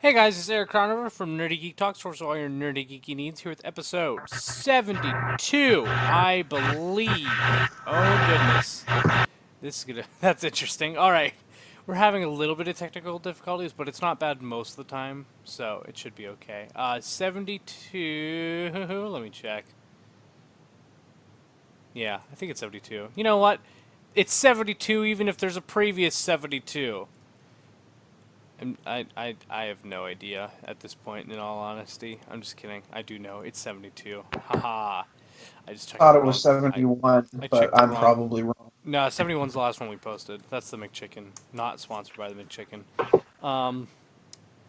Hey guys, it's Eric Cronover from Nerdy Geek Talks for all your nerdy geeky needs here with episode 72, I believe. Oh goodness. This is gonna that's interesting. Alright. We're having a little bit of technical difficulties, but it's not bad most of the time, so it should be okay. 72 let me check. Yeah, I think it's 72. You know what? It's 72 even if there's a previous 72. I have no idea at this point, in all honesty. I'm just kidding. I do know. It's 72. Haha. I just checked Thought the it was wrong. 71, I but checked the I'm wrong. probably wrong. No, 71's the last one we posted. That's the McChicken. Not sponsored by the McChicken. Um,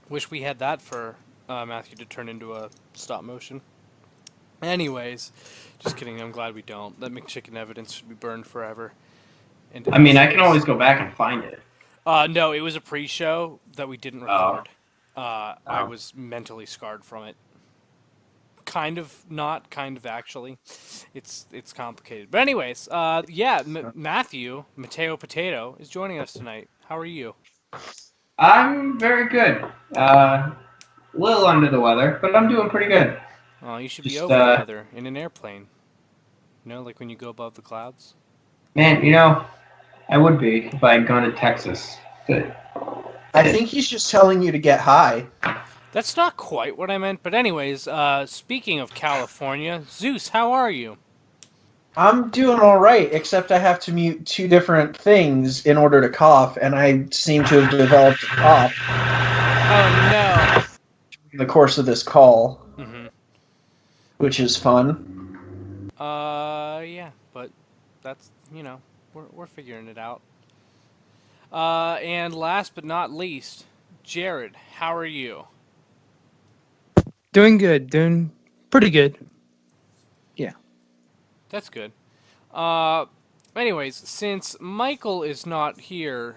wish we had that for Matthew to turn into a stop motion. Anyways, just kidding. I'm glad we don't. That McChicken evidence should be burned forever. Into I mean, I can ashes. always go back and find it. No, it was a pre-show that we didn't Oh, record. I oh. was mentally scarred from it. Kind of not, kind of actually. It's complicated. But anyways, yeah, Matthew Mateo Potato is joining us tonight. How are you? I'm very good. A little under the weather, but I'm doing pretty good. Oh, you should be Just, over the weather in an airplane. You know, like when you go above the clouds. man, I would be if I had gone to Texas. But I think he's just telling you to get high. That's not quite what I meant, but anyways, speaking of California, Zeus, how are you? I'm doing all right, except I have to mute two different things in order to cough, and I seem to have developed a cough Oh in the course of this call, no. Mm-hmm. which is fun. Yeah, but that's, we're figuring it out. And last but not least, Jared, how are you? Doing good. Doing pretty good. Yeah. That's good. Uh, anyways, since Michael is not here,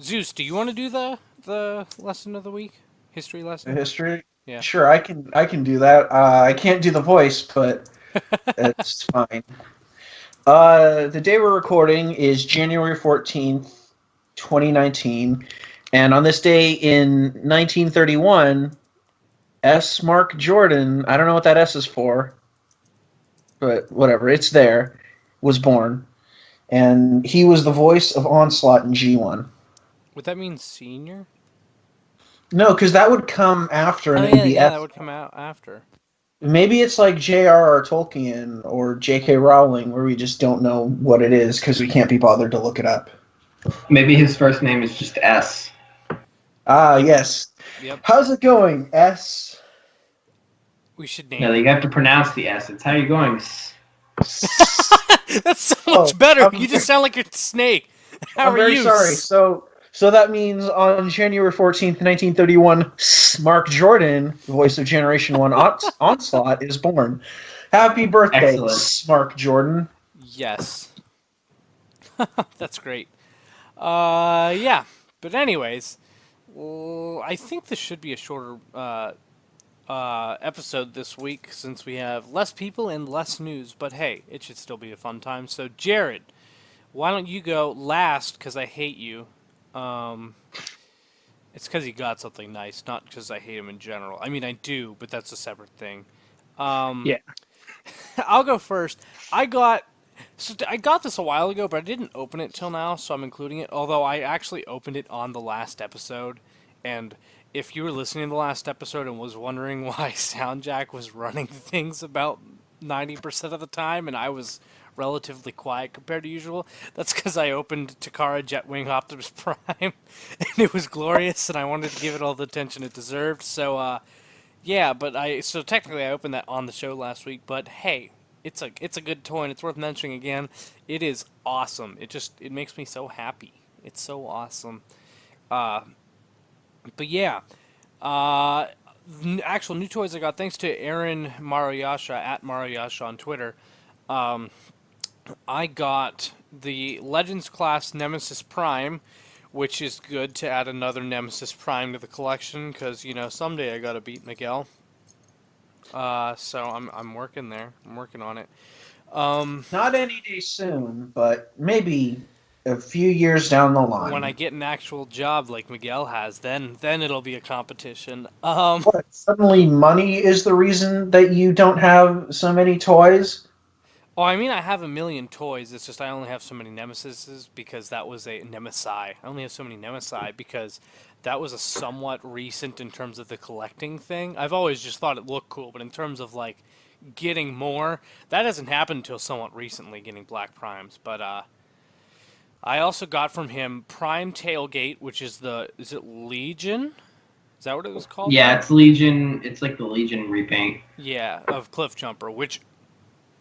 Zeus, do you want to do the lesson of the week, history The lesson? history? Yeah. Sure, I can do that. I can't do the voice, but it's fine. The day we're recording is January 14th, 2019, and on this day in 1931, S. Mark Jordan, I don't know what that S is for, but whatever, it's there, was born. And he was the voice of Onslaught in G1. Would that mean senior? No, because that would come after, Oh and it would yeah, be yeah, that S. would come out after. Maybe it's like J.R.R. Tolkien or J.K. Rowling, where we just don't know what it is because we can't be bothered to look it up. maybe his first name is just S. Ah, Yep. yes. Yep. How's it going, S? We should No, name. you have to pronounce the S. It's how you going. That's so Oh, much better. I'm You just sound like a snake. How I'm are very you? sorry. So that means on January 14th, 1931, Mark Jordan, the voice of Generation 1 Onslaught, is born. Happy birthday, Excellent. Mark Jordan. Yes. That's great. Yeah. But anyways, well, I think this should be a shorter episode this week since we have less people and less news. But hey, it should still be a fun time. So Jared, why don't you go last? Because I hate you. Um, it's because he got something nice, not because I hate him in general. I mean, I do, but that's a separate thing. Um, Yeah. I'll go first. I got this a while ago, but I didn't open it till now, so I'm including it. Although I actually opened it on the last episode, and if you were listening to the last episode and was wondering why Soundjack was running things about 90% of the time, and I was relatively quiet compared to usual, that's because I opened Takara Jetwing Optimus Prime, and it was glorious, and I wanted to give it all the attention it deserved. So, yeah, but so technically I opened that on the show last week, but hey, it's a good toy and it's worth mentioning again. It is awesome. It makes me so happy. It's so awesome. Uh, but yeah, uh, actual new toys I got thanks to Aaron Maruyasha at Maruyasha on Twitter. Um, I got the Legends class Nemesis Prime, which is good to add another Nemesis Prime to the collection because someday I gotta beat Miguel. So I'm working there. I'm working on it. Not any day soon, but maybe a few years down the line. When I get an actual job like Miguel has, then it'll be a competition. What, suddenly money is the reason that you don't have so many toys? Oh, I mean, I have a million toys. It's just I only have so many Nemesises because that was a Nemesi. I only have so many Nemesi because that was a somewhat recent in terms of the collecting thing. I've always just thought it looked cool, but in terms of like getting more, that hasn't happened until somewhat recently. Getting Black Primes, but I also got from him Prime Tailgate, which is is it Legion? Is that what it was called? Yeah, it's Legion. It's like the Legion repaint. Yeah, of Cliff Jumper, which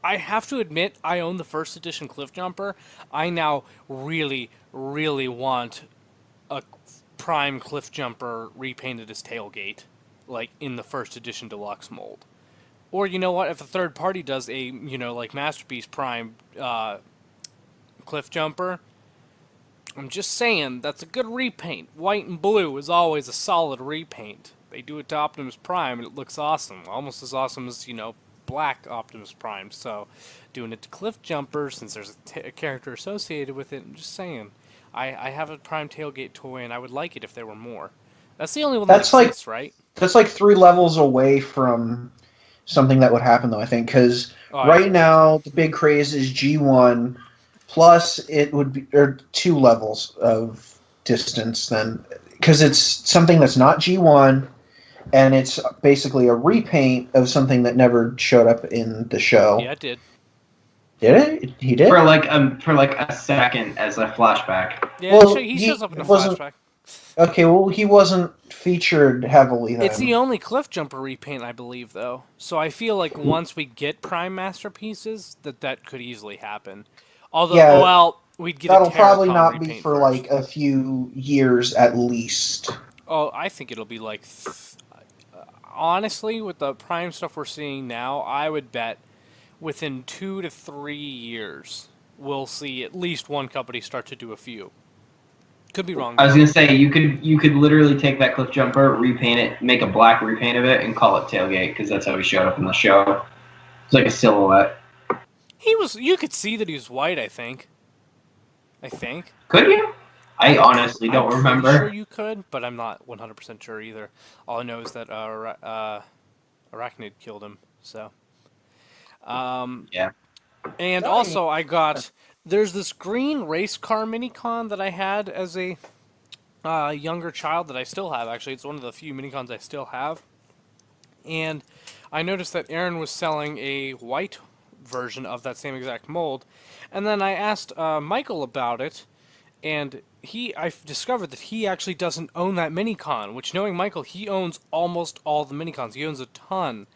I have to admit, I own the first edition Cliff Jumper. I now really, really want a Prime Cliff Jumper repainted as Tailgate, like in the first edition deluxe mold. Or you know what? If a third party does a like Masterpiece Prime Cliff Jumper, I'm just saying that's a good repaint. White and blue is always a solid repaint. They do it to Optimus Prime and it looks awesome, almost as awesome as black Optimus Prime. So, doing it to Cliff Jumper, since there's a character associated with it, I'm just saying. I have a Prime Tailgate toy, and I would like it if there were more. That's the only one that exists, right? That's like 3 levels away from something that would happen, though, I think, because right now the big craze is G1, plus it would be 2 levels of distance then, because it's something that's not G1, and it's basically a repaint of something that never showed up in the show. Yeah, it did. Did it? He did? For like a second as a flashback. Yeah, well, he shows up in a flashback. Okay, well, he wasn't featured heavily then. It's the only Cliff Jumper repaint, I believe, though. So I feel like once we get Prime Masterpieces, that could easily happen. Although, yeah, well, we'd get that'll a probably not be for first. like a few years at least. Oh, I think it'll be like... honestly, with the Prime stuff we're seeing now, I would bet within 2 to 3 years, we'll see at least one company start to do a few. Could be wrong. I was gonna say you could literally take that Cliff Jumper, repaint it, make a black repaint of it, and call it Tailgate because that's how he showed up in the show. It's like a silhouette. You could see that he was white. I think. Could you? I honestly don't remember. I'm sure you could, but I'm not 100% sure either. All I know is that Arachnid killed him. So. Yeah. And also, I got... There's this green race car minicon that I had as a younger child that I still have, actually. It's one of the few minicons I still have. And I noticed that Aaron was selling a white version of that same exact mold. And then I asked Michael about it, and I discovered that he actually doesn't own that minicon, which, knowing Michael, he owns almost all the minicons. He owns a ton.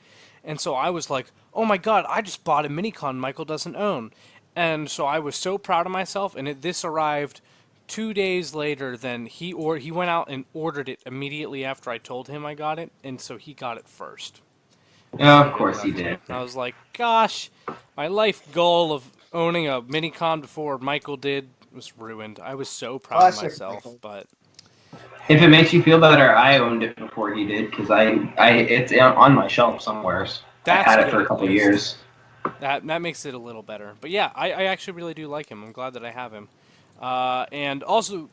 And so I was like, oh my god, I just bought a minicon Michael doesn't own. And so I was so proud of myself, and this arrived 2 days later than he went out and ordered it immediately after I told him I got it, and so he got it first. Yeah, of course he did. I was like, gosh, my life goal of owning a minicon before Michael did was ruined. I was so proud of myself, but... If it makes you feel better, I owned it before he did, because it's on my shelf somewhere. I had it for a couple years. That makes it a little better. But yeah, I actually really do like him. I'm glad that I have him. And also,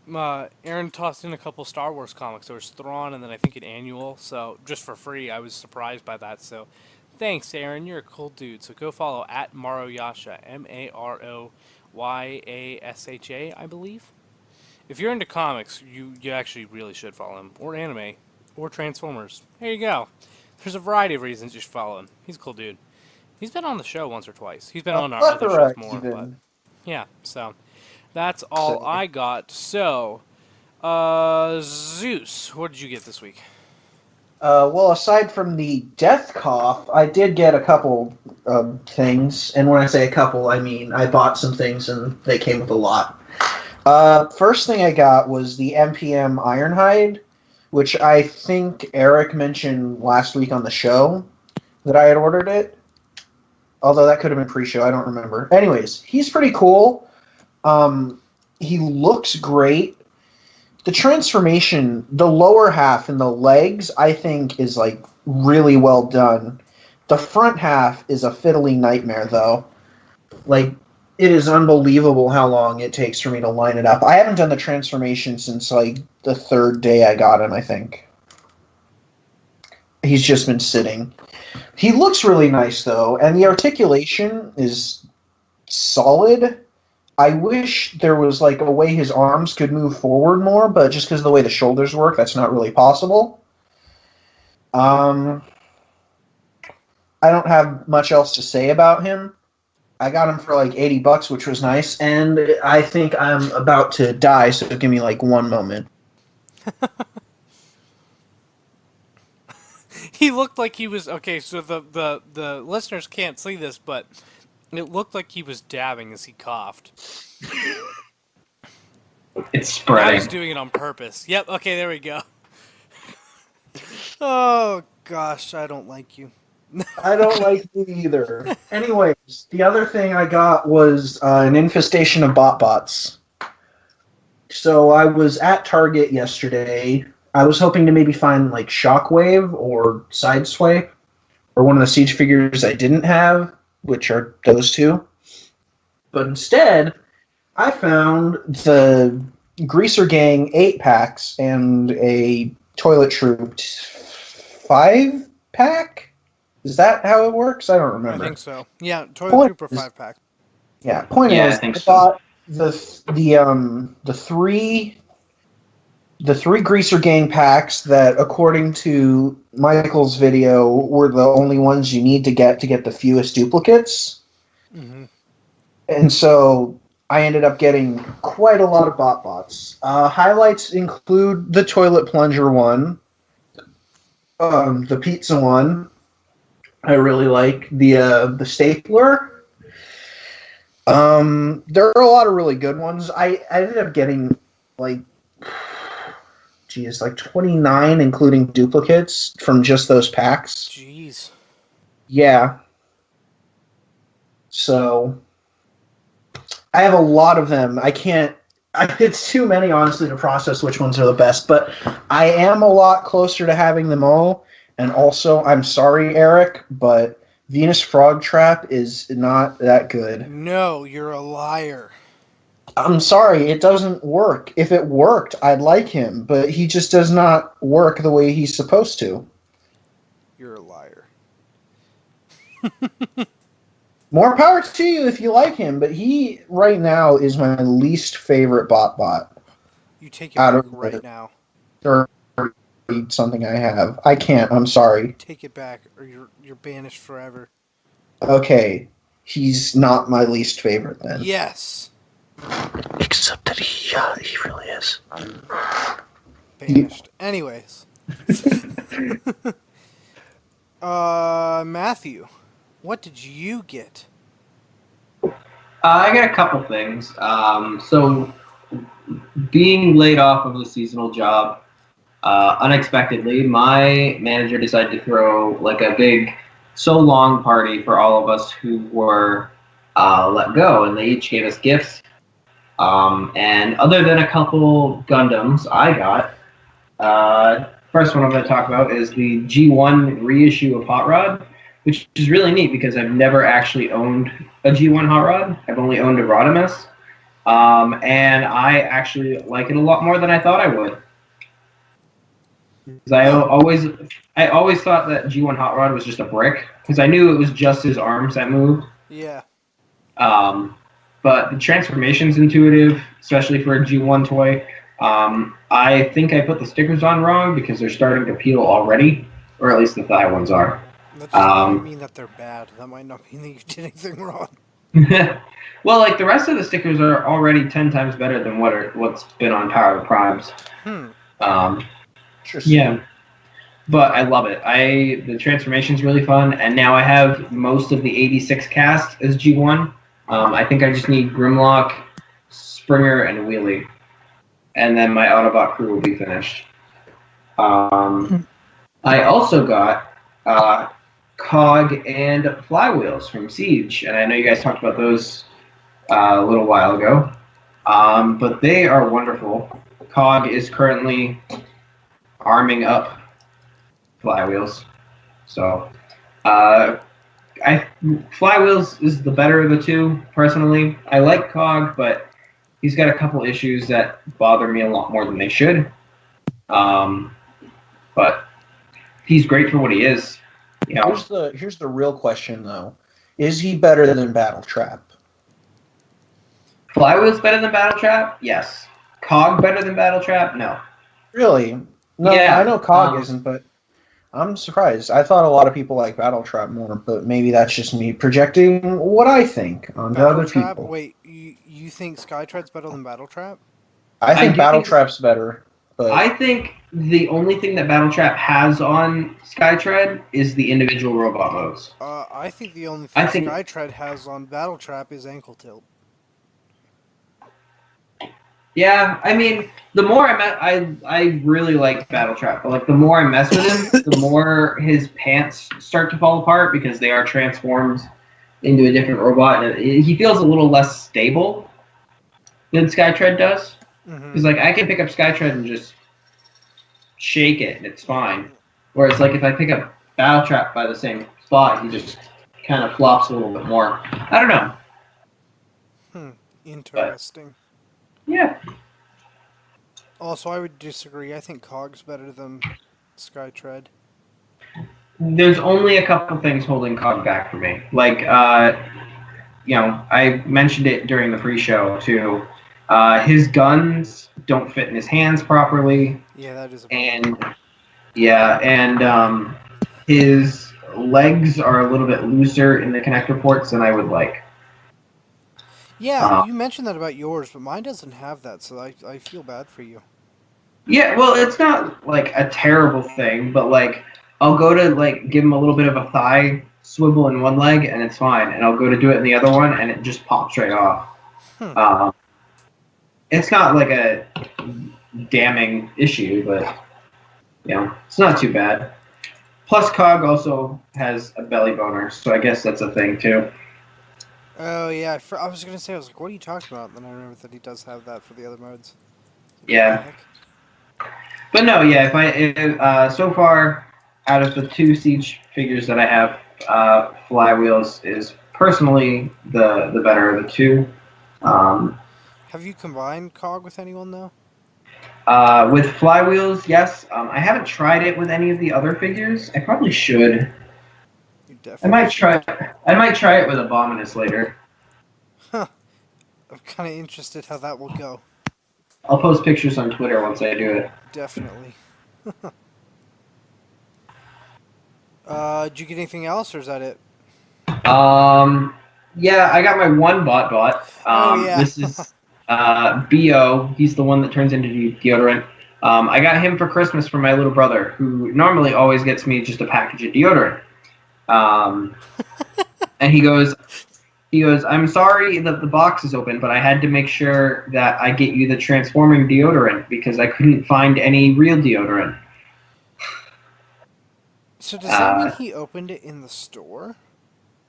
Aaron tossed in a couple Star Wars comics. There was Thrawn and then I think an annual. So just for free, I was surprised by that. So thanks, Aaron. You're a cool dude. So go follow at Maroyasha, Maroyasha, I believe. If you're into comics, you actually really should follow him. Or anime. Or Transformers. There you go. There's a variety of reasons you should follow him. He's a cool dude. He's been on the show once or twice. He's been on our other shows more. But yeah, so that's all I got. So, Zeus, what did you get this week? Well, aside from the death cough, I did get a couple things. And when I say a couple, I mean I bought some things and they came with a lot. First thing I got was the MPM Ironhide, which I think Eric mentioned last week on the show that I had ordered it. Although that could have been pre-show, I don't remember. Anyways, he's pretty cool. He looks great. The transformation, the lower half and the legs, I think is like really well done. The front half is a fiddly nightmare, though. Like, It is unbelievable how long it takes for me to line it up. I haven't done the transformation since like the third day I got him, I think. He's just been sitting. He looks really nice though, and the articulation is solid. I wish there was like a way his arms could move forward more, but just because of the way the shoulders work, that's not really possible. I don't have much else to say about him. I got him for like $80, which was nice, and I think I'm about to die, so give me like one moment. He looked like he was okay. So the listeners can't see this, but it looked like he was dabbing as he coughed. It's I was spreading. doing it on purpose. Yep. Okay, there we go. Oh gosh, I don't like you. I don't like you either. Anyways, the other thing I got was an infestation of Botbots. So I was at Target yesterday. I was hoping to maybe find like Shockwave or Sideswipe or one of the Siege figures I didn't have, which are those two. But instead, I found the Greaser Gang 8-packs and a Toilet Troop 5-pack? Is that how it works? I don't I remember. think so. Yeah, Toilet Point Trooper is- 5-pack. Yeah, point Yeah, is, I think I so. thought the three Greaser Gang packs that, according to Michael's video, were the only ones you need to get the fewest duplicates. Mm-hmm. And so I ended up getting quite a lot of Botbots. Highlights include the Toilet Plunger one, the Pizza one. I really like the Stapler. There are a lot of really good ones. I ended up getting like 29, including duplicates from just those packs. Jeez. Yeah. So I have a lot of them. It's too many, honestly, to process which ones are the best, but I am a lot closer to having them all. And also, I'm sorry, Eric, but Venus Frog Trap is not that good. No, you're a liar. I'm sorry, it doesn't work. If it worked, I'd like him, but he just does not work the way he's supposed to. You're a liar. More power to you if you like him, but he, right now, is my least favorite Botbot. You take it Out back of right the- now. Or something I have. I can't, I'm sorry. Take it back, or you're banished forever. Okay, he's not my least favorite then. Yes. Except that he really is. Banished. Anyways. Matthew, what did you get? I got a couple things. So, being laid off of the seasonal job unexpectedly, my manager decided to throw like a big so long party for all of us who were let go, and they each gave us gifts. And other than a couple Gundams, I got first one I'm going to talk about is the G1 reissue of Hot Rod, which is really neat because I've never actually owned a G1 Hot Rod. I've only owned a Rodimus. And I actually like it a lot more than I thought I would. Because I always thought that G1 Hot Rod was just a brick, because I knew it was just his arms that moved. Yeah. But the transformation's intuitive, especially for a G1 toy. I think I put the stickers on wrong because they're starting to peel already, or at least the thigh ones are. That doesn't mean that they're bad. That might not mean that you did anything wrong. Well, like the rest of the stickers are already 10 times better than what's been on Power of the Primes. Yeah, but I love it. The transformation's really fun, and now I have most of the 86 cast as G1. I think I just need Grimlock, Springer, and Wheelie, and then my Autobot crew will be finished. I also got Cog and Flywheels from Siege, and I know you guys talked about those a little while ago, but they are wonderful. Cog is currently arming up Flywheels, so Flywheels is the better of the two, personally. I like Cog, but he's got a couple issues that bother me a lot more than they should. But he's great for what he is. You know, Here's the real question though: is he better than Battletrap? Flywheel's better than Battletrap? Yes. Cog better than Battletrap? No. Really? No, Yeah, I know Cog isn't, but I'm surprised. I thought a lot of people like Battletrap more, but maybe that's just me projecting what I think onto other people. Wait, you think Skytread's better than Battletrap? I think I do think- Battletrap's better, but I think the only thing that Battletrap has on Skytread is the individual robot modes. I think the only thing I think- Skytread has on Battletrap is ankle tilt. Yeah, I mean, the more I really liked Battletrap, but like the more I mess with him, the more his pants start to fall apart because they are transformed into a different robot, and he feels a little less stable than Skytread does. Because like I can pick up Skytread and just shake it, and it's fine. Whereas like if I pick up Battletrap by the same spot, he just kind of flops a little bit more. I don't know. Interesting. Yeah. Also, I would disagree. I think Cog's better than Skytread. There's only a couple things holding Cog back for me. Like, you know, I mentioned it during the pre-show too. His guns don't fit in his hands properly. Yeah, that is. And his legs are a little bit looser in the connector ports than I would like. Yeah, you mentioned that about yours, but mine doesn't have that, so I feel bad for you. Yeah, well, it's not like a terrible thing, but like I'll go to like give him a little bit of a thigh swivel in one leg and it's fine, and I'll go to do it in the other one and it just pops right off. It's not like a damning issue, but you know, it's not too bad. Plus, Cog also has a belly boner, so I guess that's a thing too. Oh yeah, I was gonna say, I was like, what are you talking about? Then I remember that he does have that for the other modes. Yeah. But no, yeah. So far, out of the two Siege figures that I have, Flywheels is personally the better of the two. Have you combined Cog with anyone though? With Flywheels, yes. I haven't tried it with any of the other figures. I probably should. You I definitely. might try it with Abominus later. Huh. I'm kind of interested how that will go. I'll post pictures on Twitter once I do it. Definitely. Did you get anything else, or is that it? Yeah, I got my one Botbot. Yeah. This is Bo. He's the one that turns into deodorant. I got him for Christmas from my little brother, who normally always gets me just a package of deodorant. And he goes, I'm sorry that the box is open, but I had to make sure that I get you the transforming deodorant because I couldn't find any real deodorant. So does that mean he opened it in the store?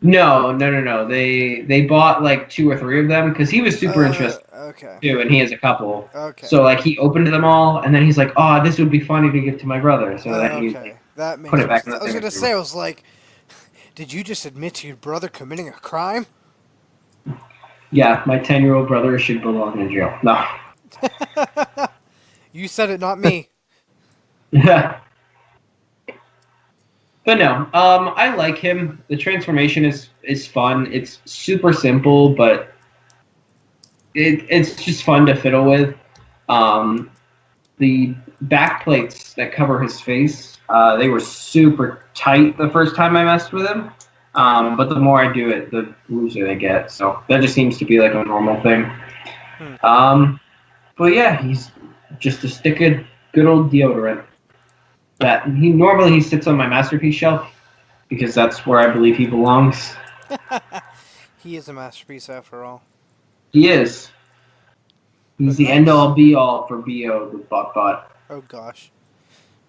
No. They bought like 2 or 3 of them because he was super interested Okay. too, and he has a couple. Okay. So like he opened them all, and then he's like, "Oh, this would be funny to give to my brother." So then he Okay. That makes put it back sense. in the I was thing. gonna say, I was like, did you just admit to your brother committing a crime? Yeah, my 10-year-old brother should belong in jail. No. You said it, not me. But no, I like him. The transformation is fun. It's super simple, but it's just fun to fiddle with. The back plates that cover his face, they were super tight the first time I messed with him. But the more I do it, the looser they get. So that just seems to be like a normal thing. But yeah, he's just a stick of good old deodorant. That he sits on my masterpiece shelf because that's where I believe he belongs. He is a masterpiece after all. He is. He's But the nice. end-all be-all for Bo, the Botbot. Oh gosh.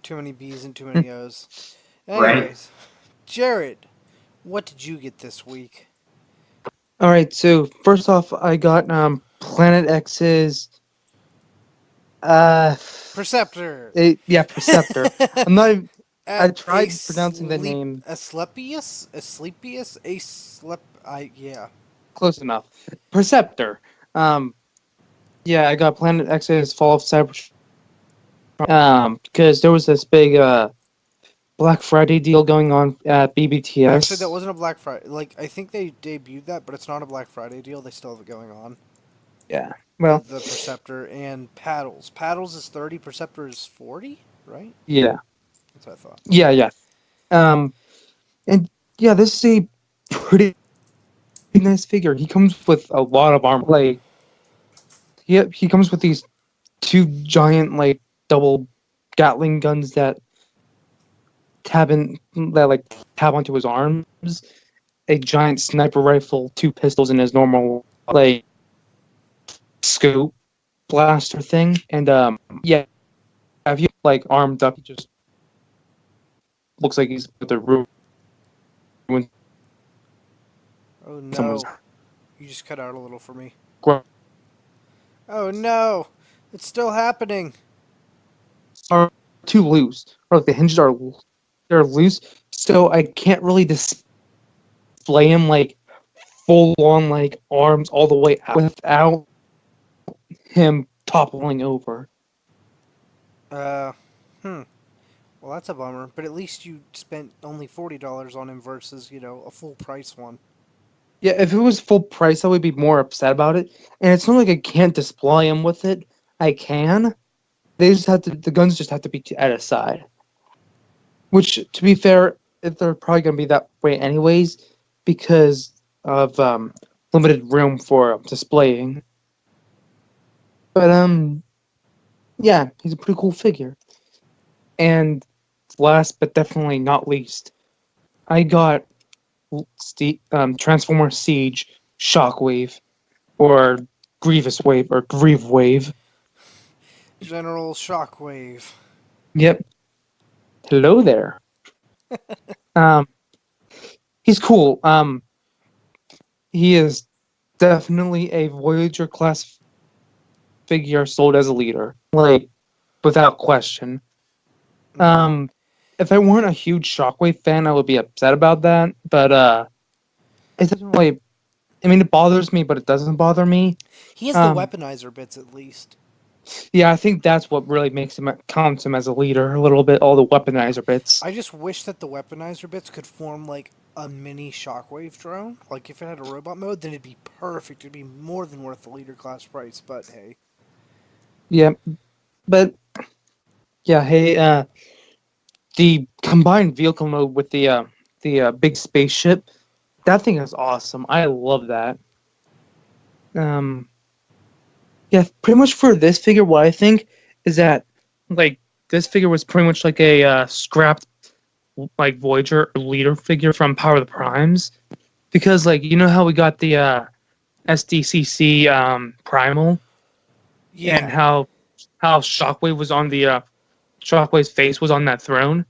Too many B's and too many O's. Right. Anyways, Jared, what did you get this week? All right, so first off, I got Planet X's. Perceptor. Yeah, Perceptor. I tried pronouncing the name. Asclepius? Yeah. Close enough. Perceptor. Yeah, I got Planet X's Fall of Cybertron. Because there was this big Black Friday deal going on at BBTS. Actually, that wasn't a Black Friday. Like, I think they debuted that, but it's not a Black Friday deal. They still have it going on. Yeah. Well, The Perceptor and Paddles. Paddles is 30, Perceptor is 40, right? yeah. That's what I thought. Yeah. And yeah, this is a pretty nice figure. He comes with a lot of armor. Like, he comes with these two giant, like, double Gatling guns that tab onto his arms. A giant sniper rifle, two pistols, and his normal, like, scope blaster thing. And, yeah, if you, like, armed up, he just looks like he's with the roof. Oh no. Someone's- You just cut out a little for me. Gr- Oh no! It's still happening! are too loose, or like the hinges they're loose, so I can't really display him like full on like arms all the way out without him toppling over. Well, that's a bummer, but at least you spent only $40 on him versus, a full price one. Yeah, if it was full price, I would be more upset about it. And it's not like I can't display him with it. I can. The guns just have to be at a side. Which, to be fair, they're probably going to be that way anyways because of limited room for displaying. But, yeah, he's a pretty cool figure. And last but definitely not least, I got Transformer Siege Shockwave, or Grievous Wave, or Grieve Wave. General Shockwave. Yep. Hello there. He's cool. He is definitely a Voyager class figure sold as a leader, like without question. If I weren't a huge Shockwave fan, I would be upset about that. But it doesn't really. I mean, it bothers me, but it doesn't bother me. He has the weaponizer bits at least. Yeah, I think that's what really counts him as a leader a little bit. All the weaponizer bits. I just wish that the weaponizer bits could form like a mini Shockwave drone. Like if it had a robot mode, then it'd be perfect. It'd be more than worth the leader class price. But hey. Yeah, but yeah, hey, the combined vehicle mode with the big spaceship, that thing is awesome. I love that. Yeah, pretty much for this figure, what I think is that like this figure was pretty much like a scrapped like Voyager leader figure from Power of the Primes, because like you know how we got the SDCC Primal, Yeah. and how Shockwave was on the Shockwave's face was on that throne.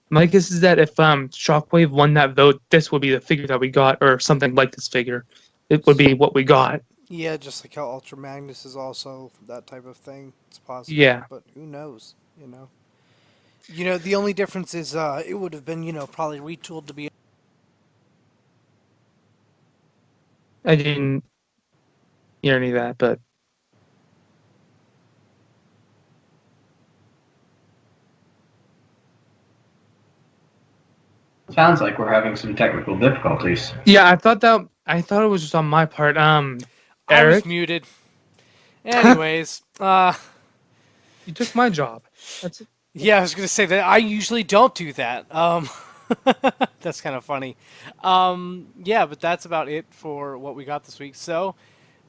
My guess is that if Shockwave won that vote, this would be the figure that we got, or something like this figure. It would be what we got. Yeah, just like how Ultra Magnus is also that type of thing. It's possible. Yeah. But who knows, the only difference is it would have been, probably retooled to be... I didn't hear any of that, but Sounds like we're having some technical difficulties. yeah, I thought it was just on my part. I was Eric, muted. Anyways, you took my job. That's it. yeah, I was gonna say that I usually don't do that. That's kind of funny. Yeah, but that's about it for what we got this week. So,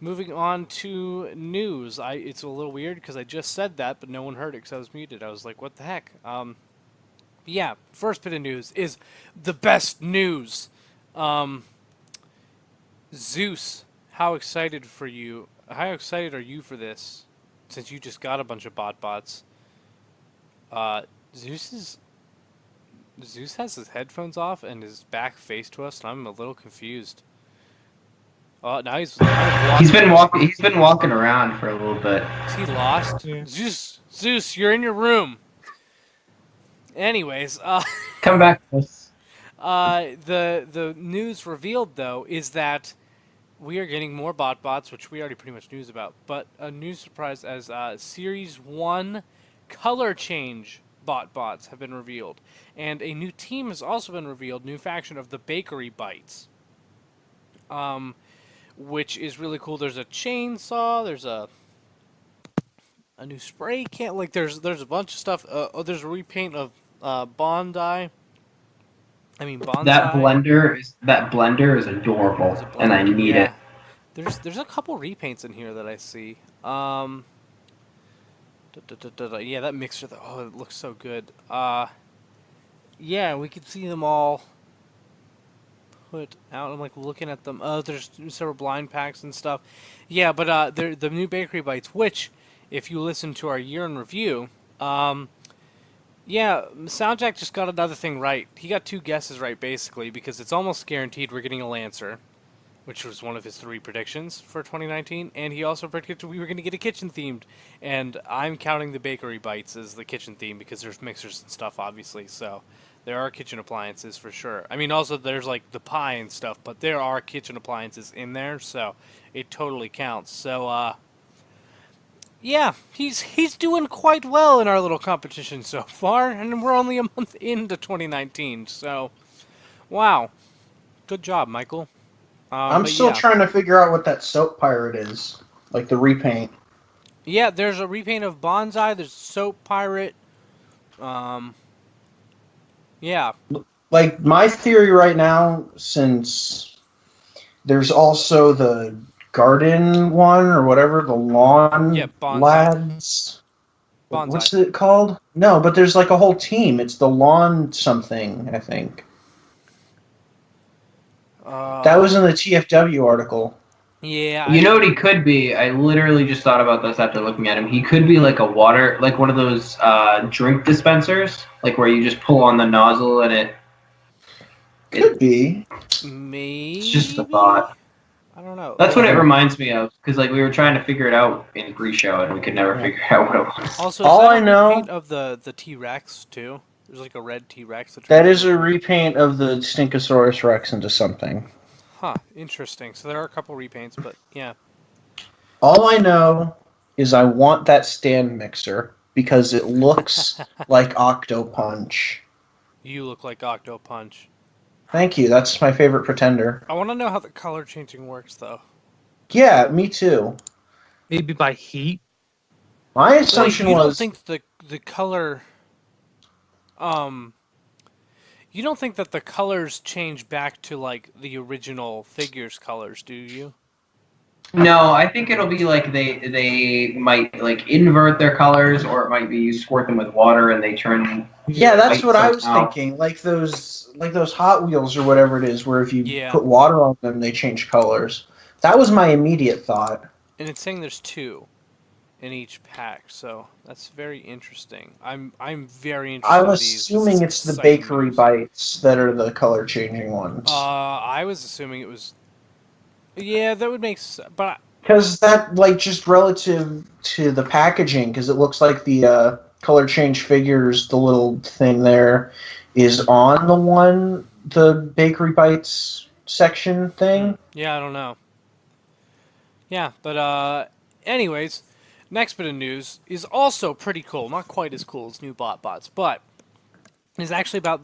moving on to news. It's a little weird because I just said that, but no one heard it because I was muted. I was like, what the heck? Yeah, first bit of news is the best news. Zeus, how excited are you for this? Since you just got a bunch of Botbots. Zeus has his headphones off and his back face to us, and I'm a little confused. Now he's walking. He's been walking around for a little bit. Is he lost? Yeah. Zeus, you're in your room. Anyways, Come back to us. the news revealed though is that we are getting more Botbots, which we already pretty much knew about. But a new surprise as Series 1 color change Botbots have been revealed. And a new team has also been revealed, new faction of the Bakery Bites. Which is really cool. There's a chainsaw, there's a new spray can, like there's a bunch of stuff. There's a repaint of Bondi. That Bonsai. blender is adorable, There's a and I blender. need Yeah. it. There's a couple repaints in here that I see. Yeah, that mixer. Oh, it looks so good. Yeah, we could see them all put out. I'm like looking at them. Oh, there's several blind packs and stuff. Yeah, but they're the new Bakery Bites, which, if you listen to our year in review, yeah, Soundjack just got another thing right. He got 2 guesses right, basically, because it's almost guaranteed we're getting a Lancer, which was one of his 3 predictions for 2019, and he also predicted we were going to get a kitchen themed, and I'm counting the Bakery Bites as the kitchen theme because there's mixers and stuff, obviously, so there are kitchen appliances for sure. I mean, also there's like the pie and stuff, but there are kitchen appliances in there, so it totally counts. So, yeah, he's doing quite well in our little competition so far, and we're only a month into 2019, so wow, good job, Michael. I'm But still yeah. trying to figure out what that soap pirate is, like the repaint. Yeah, there's a repaint of Bonsai. There's Soap Pirate. Yeah, Like my theory right now, since there's also the garden one or whatever, the yeah, lawn Bonsai. lads. Bonsai. What's it called? No, but there's like a whole team. It's the lawn something, I think. That was in the TFW article. Yeah, You know what he could be? I literally just thought about this after looking at him. He could be like a water, like one of those drink dispensers, like where you just pull on the nozzle and Could be. maybe. it's just a thought. I don't know. That's what it reminds me of, because like we were trying to figure it out in pre-show and we could never figure out what it was. Also, All is that I a know- repaint of the T-Rex too? There's like a red T-Rex. That is a repaint of the Stinkosaurus Rex into something. Huh. Interesting. So there are a couple repaints, but yeah. All I know is I want that stand mixer because it looks like Octopunch. You look like Octopunch. Thank you. That's my favorite pretender. I want to know how the color changing works, though. Yeah, me too. Maybe by heat. My assumption you don't was think the color, you don't think that the colors change back to like the original figures colors, do you? No, I think it'll be like they might like invert their colors, or it might be you squirt them with water and they turn. yeah, that's white what I was somehow. thinking. Like those Hot Wheels or whatever it is, where if you Yeah. put water on them, they change colors. That was my immediate thought. And it's saying there's 2 in each pack, so that's very interesting. I'm very interested. I'm in these. This assuming is it's the exciting Bakery news. Bites that are the color changing ones. I was assuming it was. Yeah, that would make sense, but Because that, like, just relative to the packaging, because it looks like the color change figures, the little thing there, is on the Bakery Bites section thing. yeah, I don't know. Yeah, but anyways, next bit of news is also pretty cool. Not quite as cool as new Botbots, but is actually about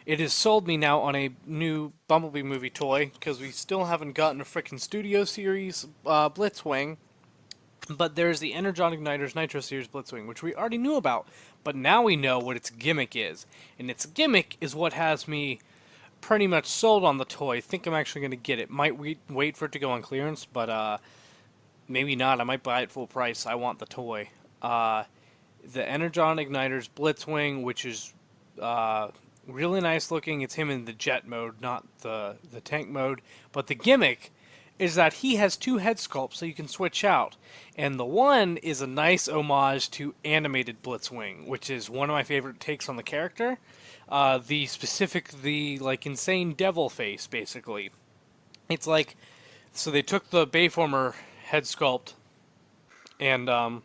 it has sold me now on a new Bumblebee movie toy, because we still haven't gotten a frickin' Studio Series Blitzwing. But there's the Energon Igniters Nitro Series Blitzwing, which we already knew about, but now we know what its gimmick is. And its gimmick is what has me pretty much sold on the toy. Think I'm actually going to get it. Might wait for it to go on clearance, but maybe not. I might buy it full price. I want the toy. The Energon Igniters Blitzwing, which is really nice looking. It's him in the jet mode, not the tank mode. But the gimmick is that he has 2 head sculpts so you can switch out. And the one is a nice homage to animated Blitzwing, which is one of my favorite takes on the character. The like insane devil face, basically. It's like, so they took the Bayformer head sculpt and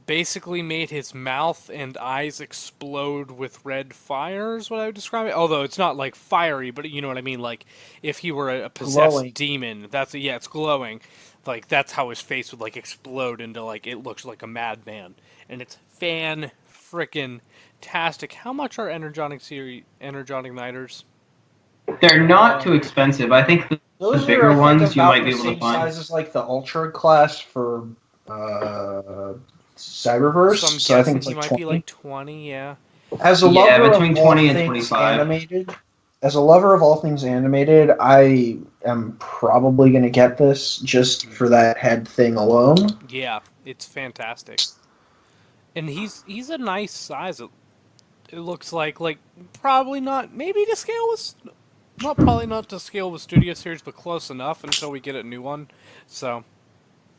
basically made his mouth and eyes explode with red fire is what I would describe it. Although it's not like fiery, but you know what I mean. Like if he were a possessed Glowing. demon, it's glowing. Like that's how his face would like explode into like it looks like a madman, and it's fan frickin' tastic. How much are energetic niters? They're not too expensive. I think the Those bigger are, I think, ones you about might be the able to same find. size as like the Ultra class for Cyberverse. So I'm So I guessing think it's he like might 20. be like 20. Yeah. As a Yeah, lover between of 20 all and things 25. animated, as a lover of all things animated, I am probably going to get this just for that head thing alone. Yeah, it's fantastic. And he's a nice size. It looks like probably not maybe to scale with not probably not to scale with Studio Series, but close enough until we get a new one. So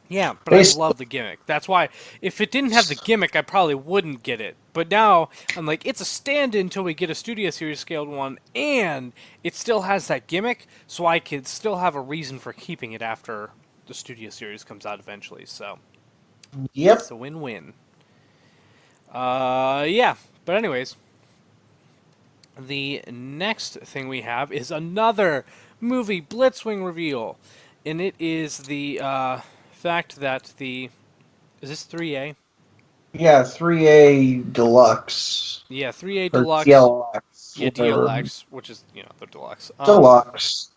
yeah, but I Basically, love the gimmick. That's why if it didn't have the gimmick, I probably wouldn't get it. But now I'm like, it's a stand-in until we get a Studio Series scaled one, and it still has that gimmick, so I could still have a reason for keeping it after the Studio Series comes out eventually. So yep. it's a win-win. Yeah. But anyways, the next thing we have is another movie Blitzwing reveal, and it is the fact that is this 3A? Yeah, 3A Deluxe. Yeah, 3A Or Deluxe. DLX. Yeah, Whatever. DLX, which is the deluxe. Deluxe.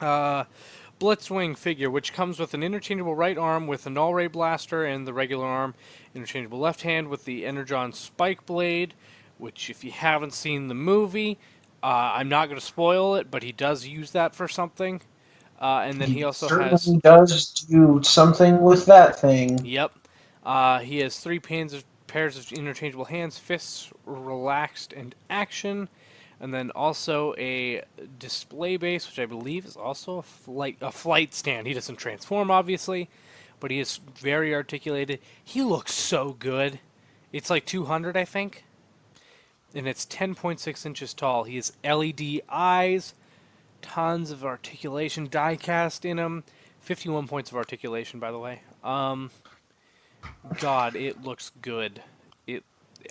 Blitzwing figure, which comes with an interchangeable right arm with a null ray blaster and the regular arm, interchangeable left hand with the Energon spike blade, which if you haven't seen the movie, I'm not going to spoil it, but he does use that for something. And then he also has... certainly does do something with that thing. Yep. He has 3 pairs of interchangeable hands, fists, relaxed, and action. And then also a display base, which I believe is also a flight stand. He doesn't transform, obviously, but he is very articulated. He looks so good. It's like 200, I think. And it's 10.6 inches tall. He has LED eyes, tons of articulation, die cast in him. 51 points of articulation, by the way. God, it looks good.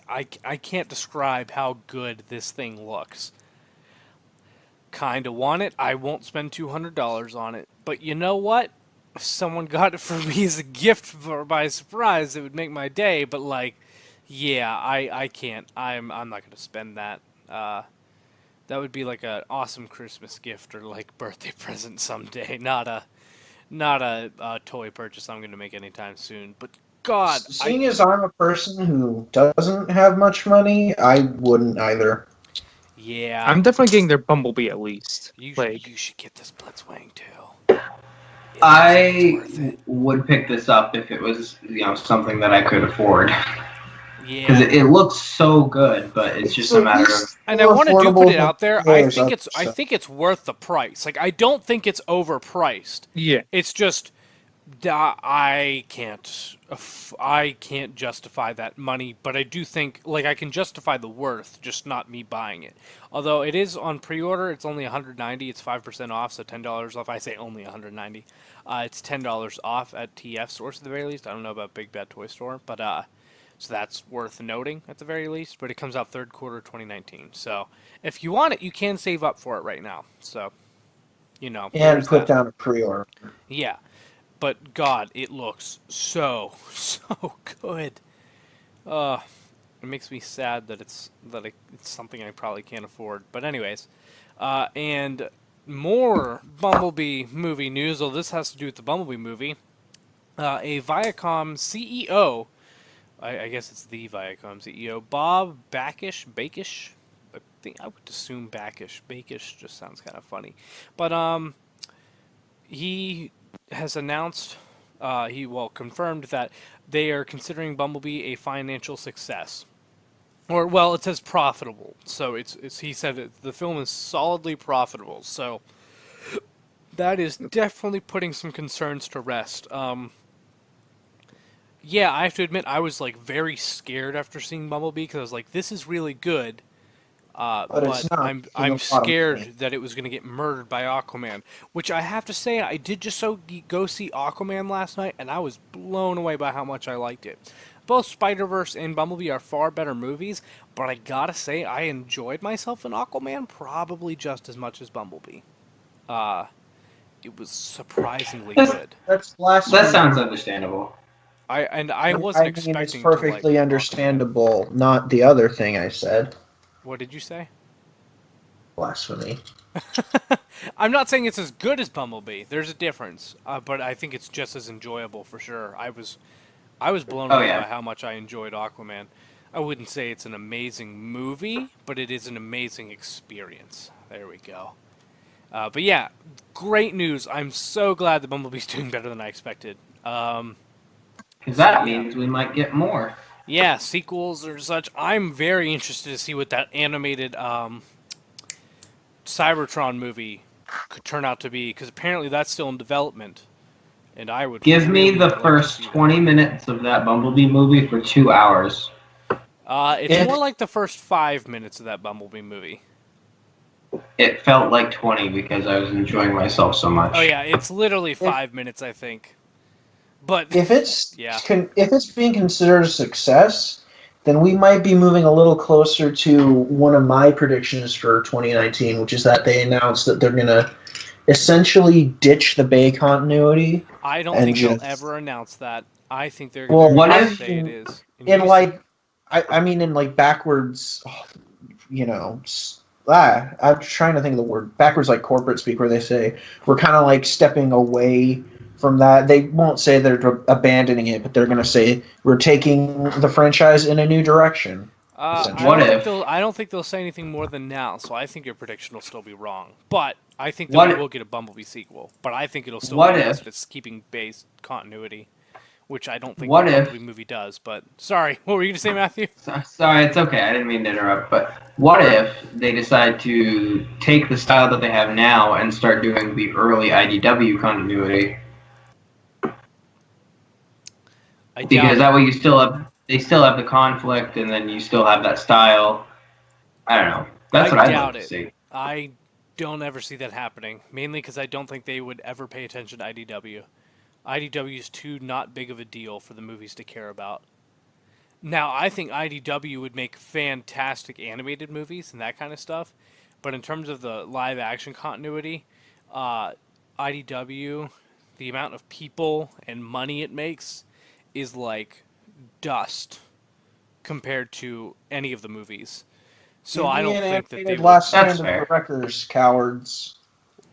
I can't describe how good this thing looks. Kinda want it. I won't spend $200 on it. But you know what? If someone got it for me as a gift by surprise, it would make my day. But yeah, I can't. I'm not gonna spend that. That would be like an awesome Christmas gift or like birthday present someday. Not a toy purchase I'm gonna make anytime soon. But God, Seeing as I'm a person who doesn't have much money, I wouldn't either. Yeah, I'm definitely getting their Bumblebee at least. you should get this Blitzwing too. I would pick this up if it was something that I could afford. Yeah, Because it looks so good, but it's just a matter of... and I want to do put it out there. I Affordable think it's worth the price. Like I don't think it's overpriced. Yeah. It's just I can't justify that money, but I do think I can justify the worth, just not me buying it. Although it is on pre-order, it's only $190. It's 5% off, so $10 off. I say only $190. It's $10 off at TF stores at the very least. I don't know about Big Bad Toy Store, but so that's worth noting at the very least. But it comes out third quarter 2019. So if you want it, you can save up for it right now. So And put down a pre-order. Yeah. But God, it looks so good. It makes me sad that it's something I probably can't afford. But anyways, and more Bumblebee movie news. Well, this has to do with the Bumblebee movie. A Viacom CEO, I guess it's the Viacom CEO, Bob Bakish. I think I would assume Bakish just sounds kind of funny, but he has announced, confirmed that they are considering Bumblebee a financial success. Or, well, it says profitable. So he said the film is solidly profitable. So that is definitely putting some concerns to rest. Yeah, I have to admit, I was very scared after seeing Bumblebee because I was like, this is really good. But I'm scared that it was going to get murdered by Aquaman, which I have to say I did just go see Aquaman last night, and I was blown away by how much I liked it. both Spider-Verse and Bumblebee are far better movies, but I gotta say, I enjoyed myself in Aquaman probably just as much as Bumblebee. It was surprisingly good. That's blasphemy. That sounds understandable. I wasn't expecting it's to perfectly like understandable, not the other thing I said. Aquaman. What did you say? Blasphemy. I'm not saying it's as good as Bumblebee. There's a difference, but I think it's just as enjoyable for sure. I was blown away by how much I enjoyed Aquaman. I wouldn't say it's an amazing movie, but it is an amazing experience. There we go. But yeah, great news. I'm so glad that Bumblebee's doing better than I expected. Because that means we might get more. Yeah, sequels or such. I'm very interested to see what that animated Cybertron movie could turn out to be, because apparently that's still in development. And I would give me really the like first 20 minutes of that Bumblebee movie for 2 hours. It's more like the first 5 minutes of that Bumblebee movie. It felt like 20 because I was enjoying myself so much. Oh yeah, it's literally 5 minutes, I think. But if it's yeah. If it's being considered a success, then we might be moving a little closer to one of my predictions for 2019, which is that they announced that they're gonna essentially ditch the Bay continuity. I don't think they'll ever announce that. I think they're going to say it is. In backwards, I'm trying to think of the word. Backwards, like corporate speak, where they say we're kind of like stepping away from that. They won't say they're abandoning it, but they're going to say we're taking the franchise in a new direction. I don't think they'll say anything more than now, so I think your prediction will still be wrong. But I think that we will get a Bumblebee sequel. But I think it'll still be it's keeping base continuity, which I don't think the Bumblebee movie does. But sorry, what were you going to say, Matthew? Sorry, it's okay. I didn't mean to interrupt. But what if they decide to take the style that they have now and start doing the early IDW continuity? Because that way you still have the conflict, and then you still have that style. I don't know. That's what I'd like to see. I don't ever see that happening, mainly because I don't think they would ever pay attention to IDW. IDW is too not big of a deal for the movies to care about. Now, I think IDW would make fantastic animated movies and that kind of stuff, but in terms of the live-action continuity, IDW, the amount of people and money it makes is like dust compared to any of the movies. So I don't think that they would. That's fair. Records, cowards.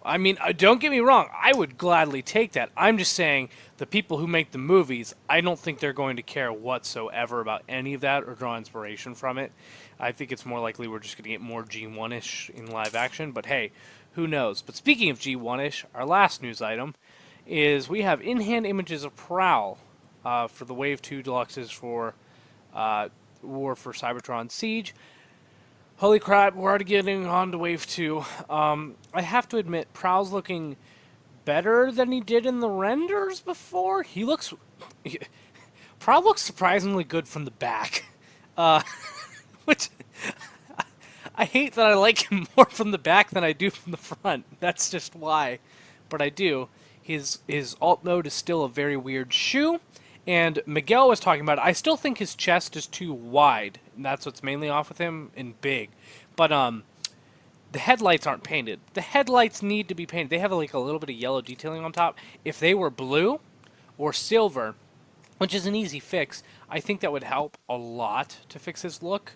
I mean, don't get me wrong. I would gladly take that. I'm just saying the people who make the movies, I don't think they're going to care whatsoever about any of that or draw inspiration from it. I think it's more likely we're just going to get more G1-ish in live action. But hey, who knows? But speaking of G1-ish, our last news item is we have in-hand images of Prowl for the Wave 2 Deluxes for War for Cybertron Siege. Holy crap, we're already getting on to Wave 2. I have to admit, Prowl's looking better than he did in the renders before. Prowl looks surprisingly good from the back. Which, I hate that I like him more from the back than I do from the front. That's just why. But I do. His alt mode is still a very weird shoe. And Miguel was talking about it. I still think his chest is too wide. And that's what's mainly off with him, and big. But the headlights aren't painted. The headlights need to be painted. They have like a little bit of yellow detailing on top. If they were blue or silver, which is an easy fix, I think that would help a lot to fix his look.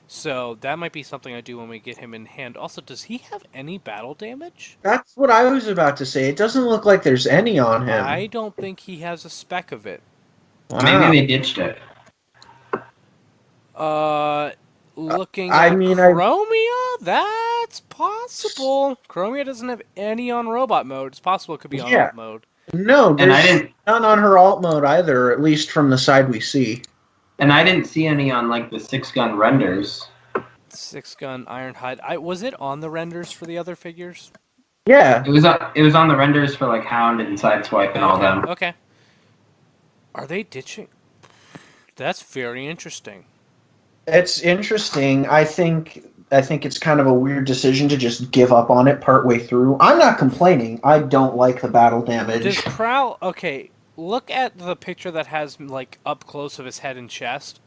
So that might be something I do when we get him in hand. Also, does he have any battle damage? That's what I was about to say. It doesn't look like there's any on him. I don't think he has a speck of it. Wow. Maybe they ditched it. Looking at Chromia, that's possible. Chromia doesn't have any on robot mode. It's possible it could be on alt mode. No, there's none on her alt mode either, at least from the side we see. And I didn't see any on like the 6-gun renders. 6-gun Ironhide. Was it on the renders for the other figures? Yeah. It was on the renders for like Hound and Sideswipe and all them. Okay. Are they ditching? That's very interesting. It's interesting. I think it's kind of a weird decision to just give up on it partway through. I'm not complaining. I don't like the battle damage. Does Prowl... Okay, look at the picture that has like up close of his head and chest.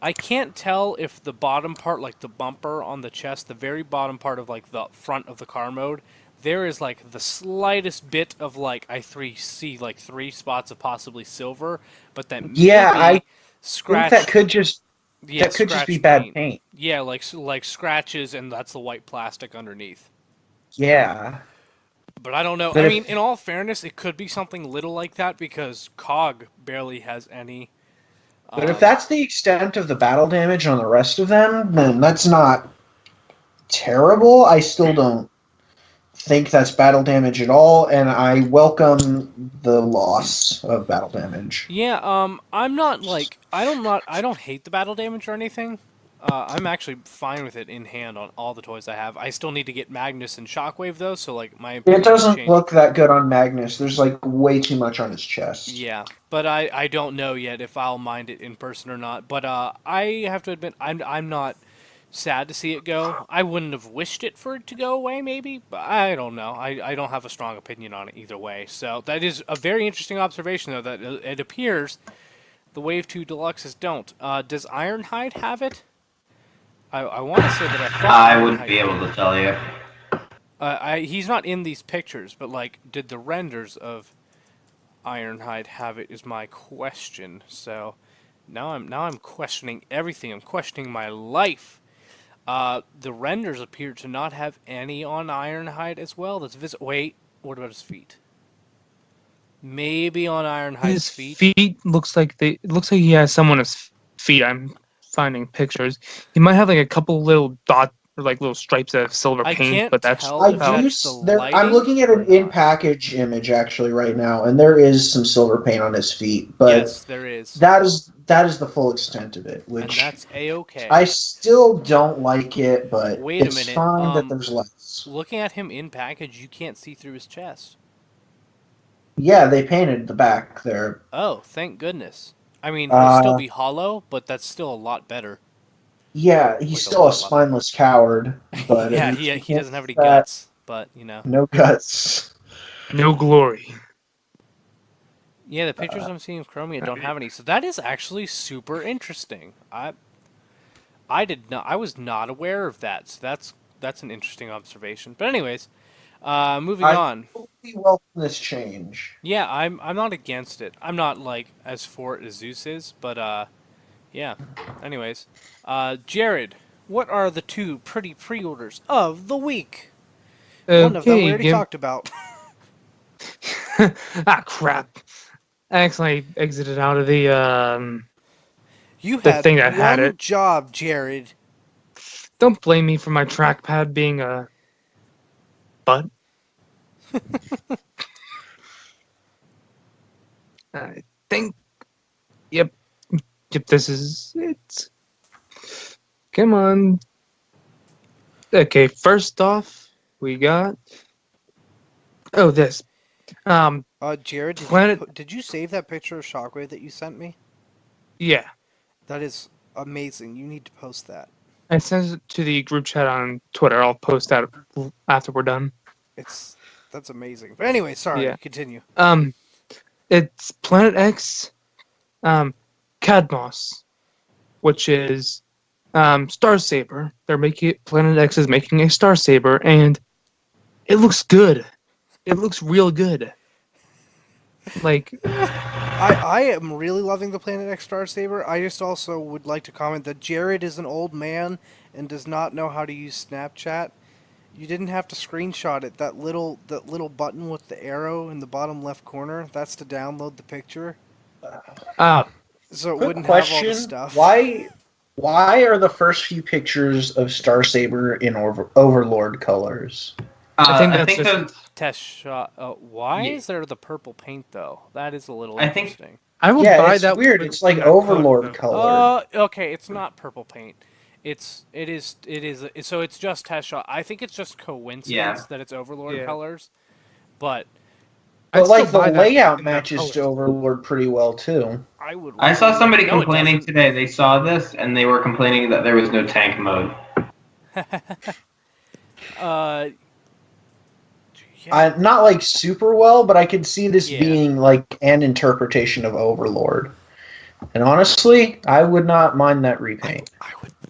I can't tell if the bottom part, like the bumper on the chest, the very bottom part of like the front of the car mode, there is like the slightest bit of like see like 3 spots of possibly silver, but that Yeah, maybe I think scratched. that could just Yeah, be scratch bad paint. Yeah, like scratches, and that's the white plastic underneath. Yeah. But I don't know. But I if mean, in all fairness, it could be something little like that because Cog barely has any. but if that's the extent of the battle damage on the rest of them, then that's not terrible. I still don't think that's battle damage at all, and I welcome the loss of battle damage. Yeah, I'm not like I don't hate the battle damage or anything. I'm actually fine with it in hand on all the toys I have. I still need to get Magnus and Shockwave though, so like my opinion It doesn't change. look that good on Magnus. There's like way too much on his chest. Yeah, but I don't know yet if I'll mind it in person or not. But I have to admit I'm not sad to see it go. I wouldn't have wished it for it to go away, maybe, but I don't know. I don't have a strong opinion on it either way. So that is a very interesting observation, though, that it appears the Wave 2 Deluxes don't. Does Ironhide have it? I want to say that I thought I wouldn't Ironhide be able did. to tell you. He's not in these pictures, but like, did the renders of Ironhide have it? Is my question. So now I'm questioning everything. I'm questioning my life. The renders appear to not have any on Ironhide as well. Wait, what about his feet? Maybe on Ironhide's His feet. feet looks like it looks like he has some on his feet. I'm finding pictures. He might have like a couple little dot or like little stripes of silver I paint, can't but that's tell I if about do. that's the I'm lighting looking at or an not. in-package image actually right now, and there is some silver paint on his feet, but Yes, there is, that is the full extent of it. and Which that's a-okay. I still don't like it, but Wait a it's minute. fine that there's less. Looking at him in package, you can't see through his chest. Yeah, they painted the back there. Oh, thank goodness. I mean, it'll still Uh, be hollow, but that's still a lot better. yeah, he's Like a still a lot better. spineless coward, but Yeah, at least he doesn't have any that. guts, but you know. No guts. no glory. Yeah, the pictures I'm seeing of Chromia don't have any, so that is actually super interesting. I was not aware of that, so that's an interesting observation. But anyways, moving on. We welcome this change. Yeah, I'm not against it. I'm not like as for it as Zeus is, but yeah. Anyways, Jared, what are the 2 pretty pre-orders of the week? One of them we already talked about. Ah, crap. I actually exited out of the You the had thing that one had it. job, Jared. Don't blame me for my trackpad being a butt. I think. Yep, this is it. Come on. Okay, first off, we got. Oh, this. Jared, Planet- did you save that picture of Shockwave that you sent me? Yeah. That is amazing. You need to post that. I sent it to the group chat on Twitter. I'll post that after we're done. That's amazing. But anyway, sorry. Yeah. Continue. It's Planet X, Cadmos, which is Star Saber. Planet X is making a Star Saber, and it looks good. It looks real good. Like, I am really loving the Planet X Star Saber. I just also would like to comment that Jared is an old man and does not know how to use Snapchat. You didn't have to screenshot it. That little button with the arrow in the bottom left corner, that's to download the picture. So it Quick wouldn't have all question: the stuff. Why are the first few pictures of Star Saber in Overlord colors? I think that's Test shot. Why Yeah. is there the purple paint though? That is a little I think- interesting. I would Yeah, buy it's that. weird. with It's like that color, Overlord though. color. Okay, it's not purple paint. It is. So it's just test shot. I think it's just coincidence Yeah. that it's Overlord Yeah. colors, but I'd But like still buy the that layout in that matches to color. Overlord pretty well too. I would. I saw somebody No, it complaining doesn't. today. They saw this and they were complaining that there was no tank mode. Yeah. Not like super well, but I could see this Yeah. being like an interpretation of Overlord. And honestly, I would not mind that repaint.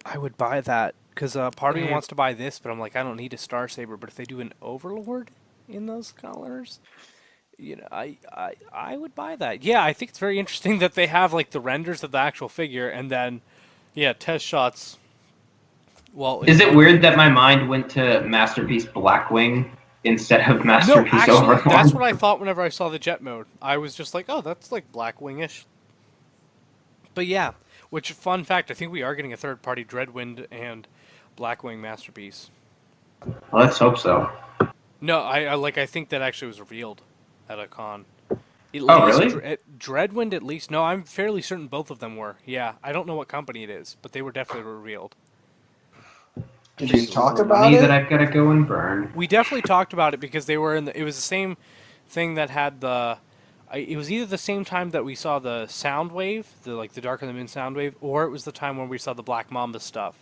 I would buy that because part of me Mm. wants to buy this, but I'm like, I don't need a Star Saber. But if they do an Overlord in those colors, I would buy that. Yeah, I think it's very interesting that they have like the renders of the actual figure, and then test shots. Well, Is in it one weird that my mind went to Masterpiece Blackwing instead of No, Masterpiece actually, Overlord? that's what I thought whenever I saw the jet mode. I was just like, oh, that's like Blackwing-ish. But yeah, which fun fact, I think we are getting a third party Dreadwind and Blackwing Masterpiece. Well, let's hope so. No, I think that actually was revealed at a con. At Oh, least really? Dreadwind at least. No, I'm fairly certain both of them were. Yeah, I don't know what company it is, but they were definitely revealed. Did you Just talk more about money that it? I've got to go and burn. We definitely talked about it because they were in the. It was the same thing that had the. It was either the same time that we saw the Soundwave, the Dark of the Moon Soundwave, or it was the time when we saw the Black Mamba stuff.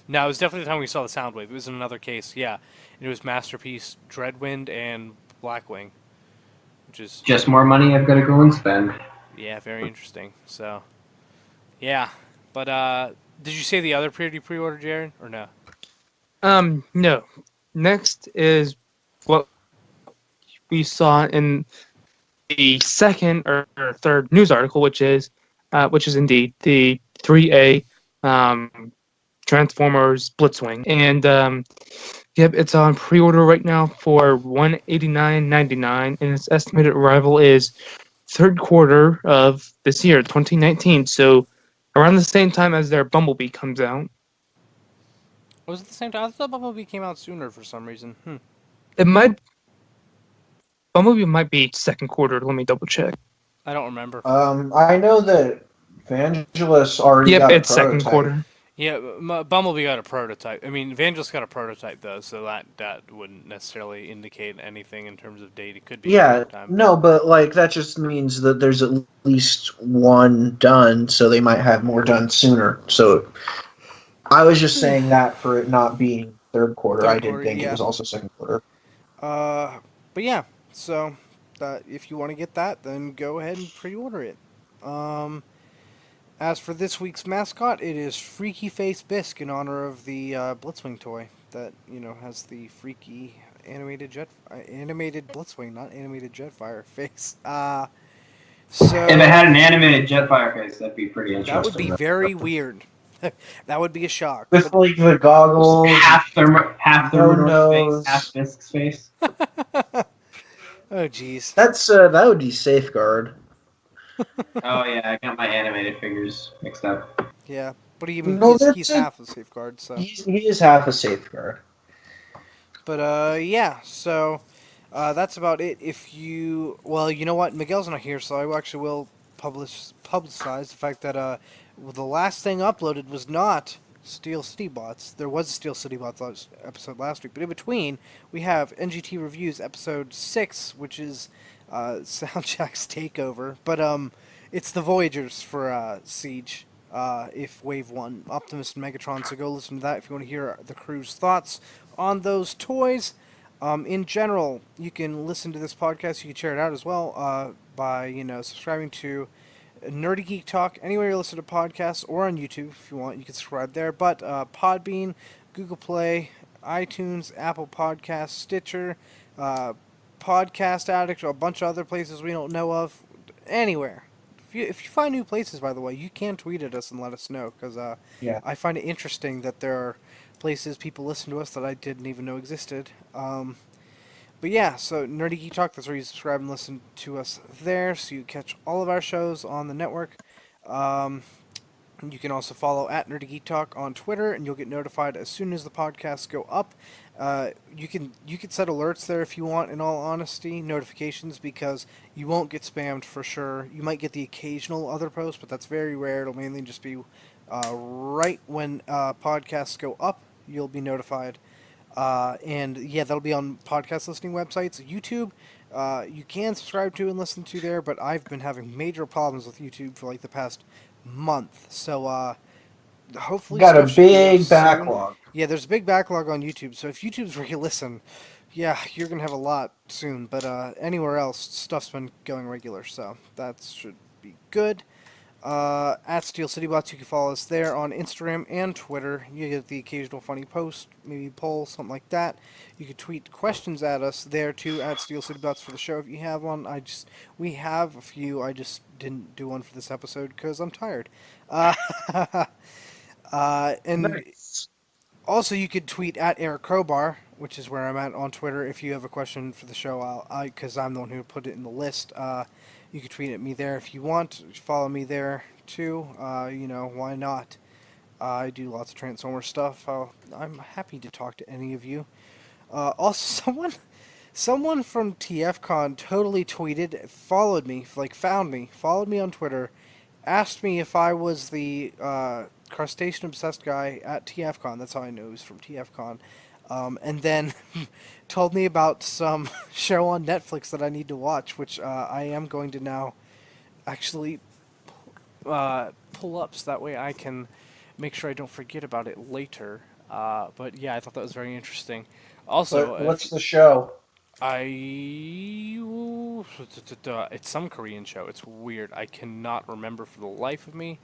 No, it was definitely the time we saw the Soundwave. It was in another case, yeah. It was Masterpiece, Dreadwind, and Blackwing, which is Just more money I've got to go and spend. yeah, very interesting. So, yeah, but did you say the other pre-order, Jared, or no? No. Next is what we saw in the second or third news article, which is indeed the 3A Transformers Blitzwing, and yep, it's on pre-order right now for $189.99, and its estimated arrival is third quarter of this year, 2019. So around the same time as their Bumblebee comes out. Was it the same time? I thought Bumblebee came out sooner for some reason. It might Bumblebee might be second quarter. Let me double check. I don't remember. I know that Vangelis already Yep, got a it's second prototype. quarter. Yeah, Bumblebee got a prototype. I mean, Evangelist got a prototype though, so that wouldn't necessarily indicate anything in terms of date. It could be Yeah, time. no, but like that just means that there's at least one done, so they might have more done sooner. So I was just saying that for it not being third quarter. Third I did quarter, think yeah. it was also second quarter. But yeah, so if you want to get that, then go ahead and pre-order it. As for this week's mascot, it is Freaky Face Bisque in honor of the Blitzwing toy that has the freaky animated Blitzwing, not animated Jetfire face. So If it had an animated Jetfire face, that'd be pretty interesting. that would be very weird. That would be a shock. With like the goggles, half Thermidor's nose. face, half Fisk's face. Oh jeez. that would be Safeguard. Oh yeah, I got my animated figures mixed up. Yeah. What do you mean? No, he's that's it. half a Safeguard, so. He is half a Safeguard. But yeah, so that's about it. If you, well, you know what, Miguel's not here, so I actually will publicize the fact that the last thing uploaded was not Steel City Bots. There was a Steel City Bots episode last week, but in between we have NGT Reviews episode 6, which is Soundjack's takeover. But it's the Voyagers for Siege. If Wave 1, Optimus and Megatron, so go listen to that if you want to hear the crew's thoughts on those toys. In general, you can listen to this podcast, you can share it out as well by, subscribing to Nerdy Geek Talk, anywhere you listen to podcasts, or on YouTube if you want, you can subscribe there. But Podbean, Google Play, iTunes, Apple Podcasts, Stitcher, Podcast Addict, or a bunch of other places we don't know of, anywhere. If you find new places, by the way, you can tweet at us and let us know, because Yeah. I find it interesting that there are places people listen to us that I didn't even know existed. But yeah, so Nerdy Geek Talk, that's where you subscribe and listen to us there, so you catch all of our shows on the network. You can also follow at Nerdy Geek Talk on Twitter, and you'll get notified as soon as the podcasts go up. You can set alerts there if you want, in all honesty, notifications, because you won't get spammed for sure. You might get the occasional other post, but that's very rare. It'll mainly just be right when podcasts go up, you'll be notified. And yeah, that'll be on podcast listening websites. YouTube, you can subscribe to and listen to there, but I've been having major problems with YouTube for like the past month. So hopefully Got a stuff should be up big soon. backlog. Yeah, there's a big backlog on YouTube. So if YouTube's where you listen, Yeah, you're gonna have a lot soon, but anywhere else, stuff's been going regular, so that should be good. At Steel City Bots, you can follow us there on Instagram and Twitter. You get the occasional funny post, maybe poll, something like that. You can tweet questions at us there too at Steel City Bots for the show if you have one. We have a few. I just didn't do one for this episode because I'm tired. Uh, and Nice. also, you could tweet at Eric Crowbar, which is where I'm at on Twitter. If you have a question for the show, because I'm the one who put it in the list. You could tweet at me there if you want. Follow me there too. Why not? I do lots of Transformer stuff. I'm happy to talk to any of you. Also, someone from TFCon totally tweeted, followed me, followed me on Twitter, asked me if I was the crustacean obsessed guy at TFCon. That's how I know he was from TFCon. And then told me about some show on Netflix that I need to watch, which I am going to now actually pull up so that way I can make sure I don't forget about it later. But yeah, I thought that was very interesting. Also, What's the show? it's some Korean show. It's weird. I cannot remember for the life of me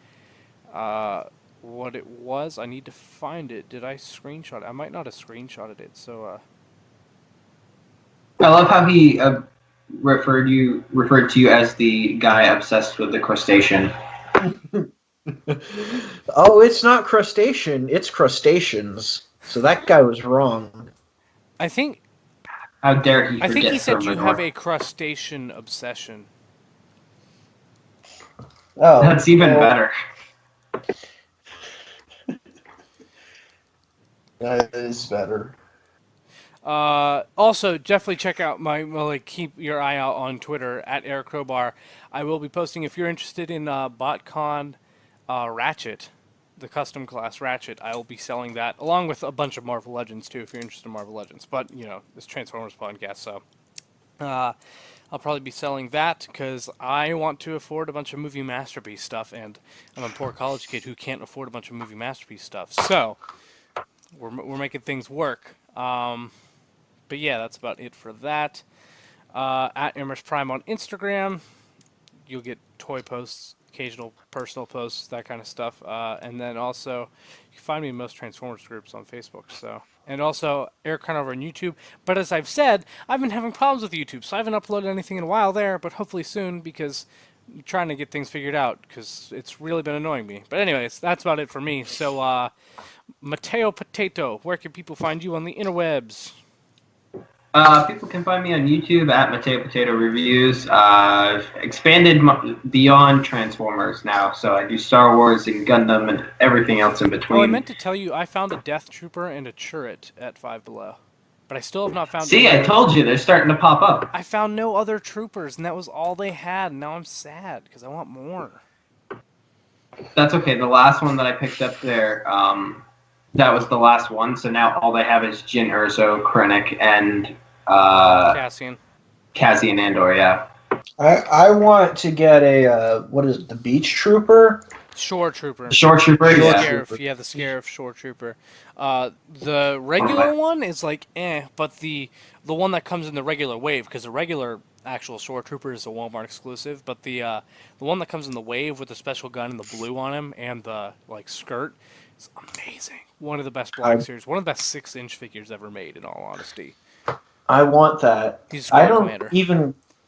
what it was. I need to find it. Did I screenshot it? I might not have screenshotted it. So I love how he referred to you as the guy obsessed with the crustacean. Oh, it's not crustacean. It's crustaceans. So that guy was wrong. I think How dare he? I think he said you Terminator. have a crustacean obsession. Oh, That's even well, better. That is better. Also, definitely check out keep your eye out on Twitter at Eric Crowbar. I will be posting if you're interested in BotCon Ratchet, the custom class Ratchet. I will be selling that along with a bunch of Marvel Legends too, if you're interested in Marvel Legends. But this Transformers podcast, so I'll probably be selling that because I want to afford a bunch of Movie Masterpiece stuff, and I'm a poor college kid who can't afford a bunch of Movie Masterpiece stuff. So we're making things work. But yeah, that's about it for that. At Immerse Prime on Instagram, you'll get toy posts, occasional personal posts, that kind of stuff. And then also, you can find me in most Transformers groups on Facebook. And also, Eric Conover on YouTube. But as I've said, I've been having problems with YouTube, so I haven't uploaded anything in a while there, but hopefully soon because I'm trying to get things figured out because it's really been annoying me. But anyways, that's about it for me. So, Mateo Potato, where can people find you on the interwebs? People can find me on YouTube at Mateo Potato Reviews. I've expanded beyond Transformers now, so I do Star Wars and Gundam and everything else in between. Oh, I meant to tell you, I found a Death Trooper and a Turret at Five Below, but I still have not found. See, I told you they're starting to pop up. I found no other troopers, and that was all they had. And now I'm sad because I want more. That's okay. The last one that I picked up there, that was the last one. So now all they have is Jyn Erso, Krennic, and Cassian Andor. Yeah. I want to get a what is it? The Beach Trooper? Shore Trooper. Shore Trooper. The Yeah. Scarif Shore Trooper. The regular one is like but the one that comes in the regular wave, because the regular actual Shore Trooper is a Walmart exclusive, but the one that comes in the wave with the special gun and the blue on him and the skirt is amazing. One of the best Black Series, one of the best 6-inch figures ever made. In all honesty, I want that. He's a squad commander.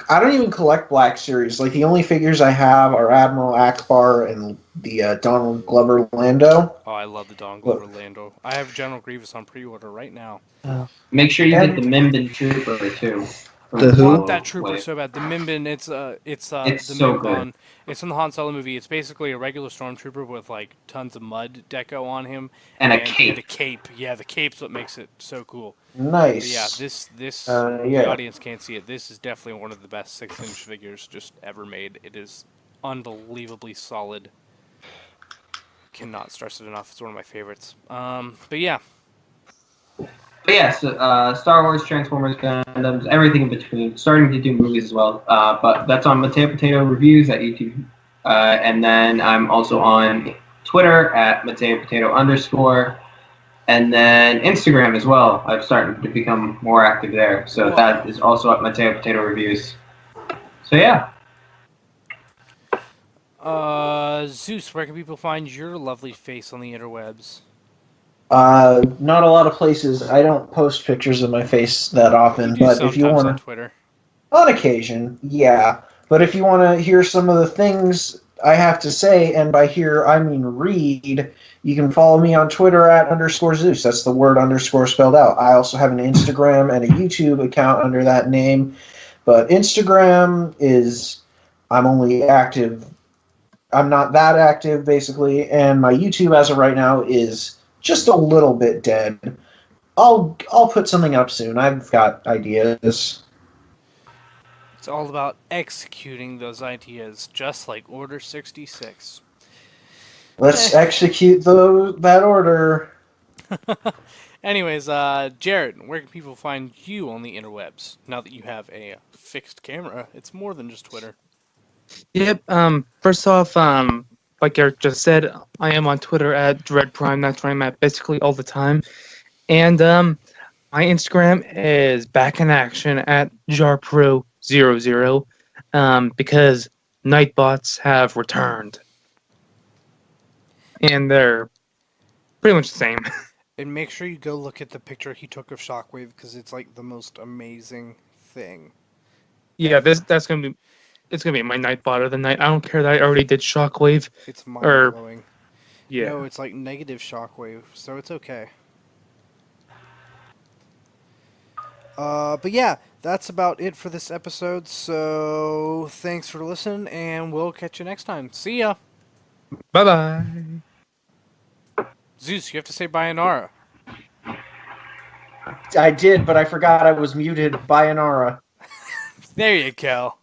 I don't even collect Black Series. Like, the only figures I have are Admiral Akbar and the Donald Glover Lando. Oh, I love the Donald Glover Lando. I have General Grievous on pre-order right now. Make sure you get the Mimbin Trooper too. The who? I want that trooper so bad. The Mimbin, it's the so Mimbon. good. It's from the Han Solo movie. It's basically a regular stormtrooper with tons of mud deco on him And a cape. And a cape. Yeah, the cape's what makes it so cool. Nice. But yeah, the audience can't see it. This is definitely one of the best 6-inch figures just ever made. It is unbelievably solid. Cannot stress it enough. It's one of my favorites. But yeah. But yeah, so, Star Wars, Transformers, Gundams, everything in between. Starting to do movies as well. But that's on Mateo Potato Reviews at YouTube. And then I'm also on Twitter at Mateo Potato _. And then Instagram as well. I've started to become more active there. So Wow. that is also at Mateo Potato Reviews. So yeah. Zeus, where can people find your lovely face on the interwebs? Not a lot of places. I don't post pictures of my face that You often, do but if you sometimes want on to, Twitter. on occasion, yeah. But if you want to hear some of the things I have to say, and by hear I mean read, you can follow me on Twitter at _ Zeus. That's the word _ spelled out. I also have an Instagram and a YouTube account under that name. But Instagram is, I'm only active. I'm not that active, basically. And my YouTube, as of right now, is just a little bit dead. I'll put something up soon. I've got ideas. It's all about executing those ideas, just like Order 66. Let's execute that order. Anyways, Jared, where can people find you on the interwebs? Now that you have a fixed camera, it's more than just Twitter. Yep. First off, like Eric just said, I am on Twitter at DreadPrime. That's where I'm at basically all the time. And my Instagram is back in action at JarPro00. Because Nightbots have returned, and they're pretty much the same. And make sure you go look at the picture he took of Shockwave because it's like the most amazing thing. Yeah, that's gonna be. It's gonna be my Nightbot of the night. I don't care that I already did Shockwave. It's mind blowing. Yeah. No, it's like negative Shockwave, so it's okay. But yeah, that's about it for this episode. So thanks for listening, and we'll catch you next time. See ya. Bye bye. Zeus, you have to say sayonara. I did, but I forgot I was muted. Bayonara. There you go.